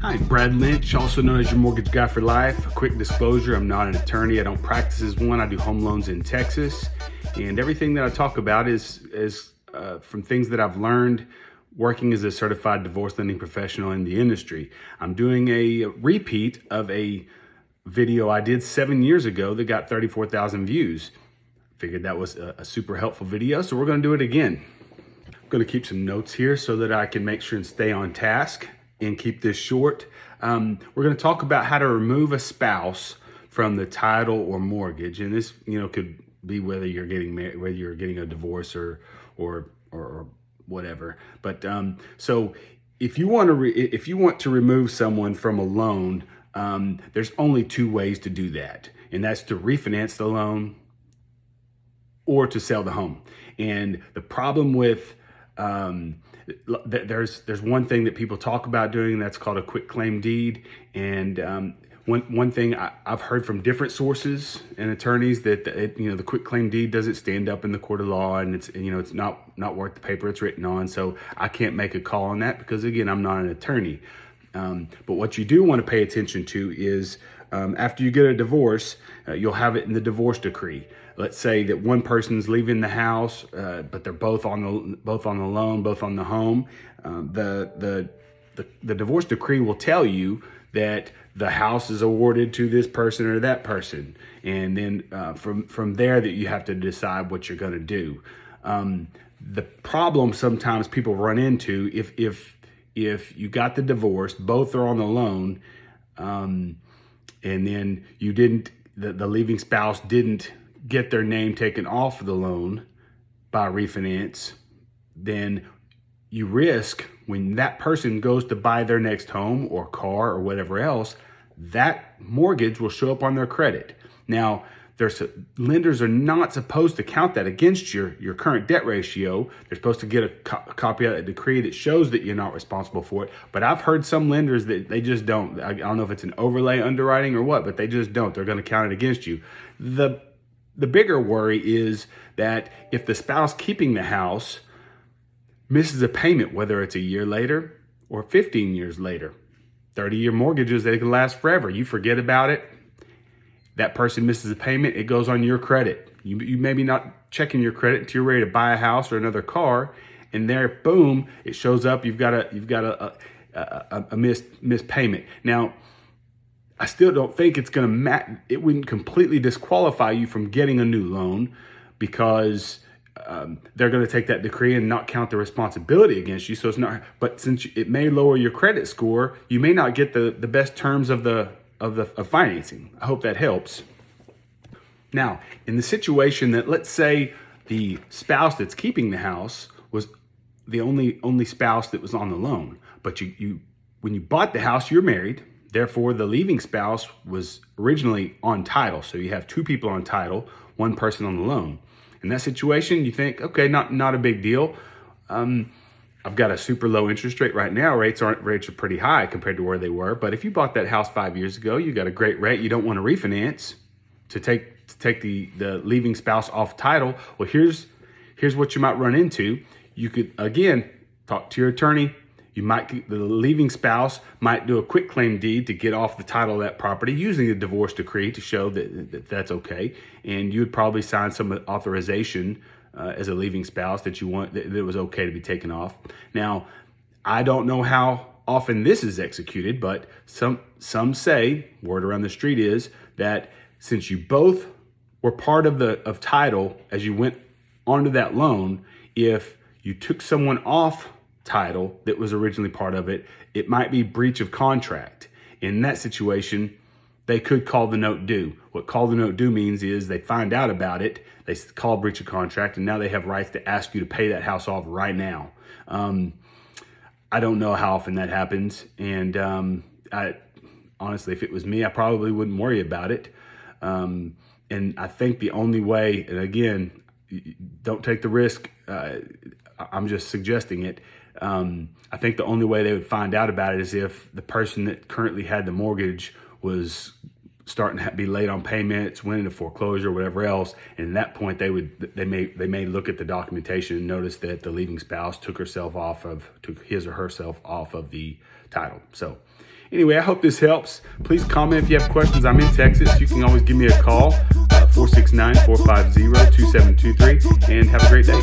Hi, Brad Lynch, also known as your mortgage guy for life. A quick disclosure, I'm not an attorney. I don't practice as one. I do home loans in Texas. And everything that I talk about is from things that I've learned working as a certified divorce lending professional in the industry. I'm doing a repeat of a video I did 7 years ago that got 34,000 views. Figured that was a super helpful video, so we're going to do it again. I'm going to keep some notes here so that I can make sure and stay on task and keep this short. We're going to talk about how to remove a spouse from the title or mortgage, and this, could be whether you're getting married, whether you're getting a divorce or whatever. But so if you want to remove someone from a loan, there's only two ways to do that, and that's to refinance the loan or to sell the home. And the problem with there's one thing that people talk about doing that's called a quit claim deed. And one thing I've heard from different sources and attorneys that the quit claim deed doesn't stand up in the court of law, and it's not worth the paper it's written on. So I can't make a call on that because, again, I'm not an attorney. But what you do want to pay attention to is after you get a divorce, you'll have it in the divorce decree. Let's say that one person's leaving the house, but they're both on the loan, both on the home. The divorce decree will tell you that the house is awarded to this person or that person, and then from there that you have to decide what you're going to do. The problem sometimes people run into if you got the divorce, both are on the loan, and then the leaving spouse didn't get their name taken off of the loan by refinance, then you risk when that person goes to buy their next home or car or whatever else, that mortgage will show up on their credit. Now, lenders are not supposed to count that against your current debt ratio. They're supposed to get a copy of a decree that shows that you're not responsible for it. But I've heard some lenders that they just don't. I don't know if it's an overlay underwriting or what, but they just don't. They're going to count it against you. The bigger worry is that if the spouse keeping the house misses a payment, whether it's a year later or 15 years later, 30-year mortgages, they can last forever. You forget about it. That person misses a payment, it goes on your credit. You maybe not checking your credit until you're ready to buy a house or another car, and there, boom, it shows up. You've got a missed payment. Now, I still don't think it's going to matter. It wouldn't completely disqualify you from getting a new loan because they're going to take that decree and not count the responsibility against you. So it's not. But since it may lower your credit score, you may not get the best terms of financing. I hope that helps. Now, in the situation that, let's say, the spouse that's keeping the house was the only spouse that was on the loan, but you when you bought the house, you're married. Therefore, the leaving spouse was originally on title. So you have two people on title, one person on the loan. In that situation, you think, okay, not a big deal. I've got a super low interest rate right now. Rates are pretty high compared to where they were. But if you bought that house 5 years ago, you got a great rate. You don't want to refinance to take the leaving spouse off title. Well, here's what you might run into. You could, again, talk to your attorney. The leaving spouse might do a quit claim deed to get off the title of that property using the divorce decree to show that that's okay. And you would probably sign some authorization as a leaving spouse that it was okay to be taken off. Now, I don't know how often this is executed, but some say, word around the street is that since you both were part of title as you went onto that loan, if you took someone off title that was originally part of it, it might be breach of contract. In that situation, they could call the note due. What call the note due means is they find out about it, they call breach of contract, and now they have rights to ask you to pay that house off right now. I don't know how often that happens, and I honestly, if it was me, I probably wouldn't worry about it. And I think the only way, and again, don't take the risk, I'm just suggesting it. I think the only way they would find out about it is if the person that currently had the mortgage was starting to be late on payments, went into foreclosure, whatever else. And at that point, they may look at the documentation and notice that the leaving spouse took his or herself off of the title. So Anyway, I hope this helps. Please comment if you have questions. I'm in Texas. You can always give me a call, 469-450-2723, and have a great day.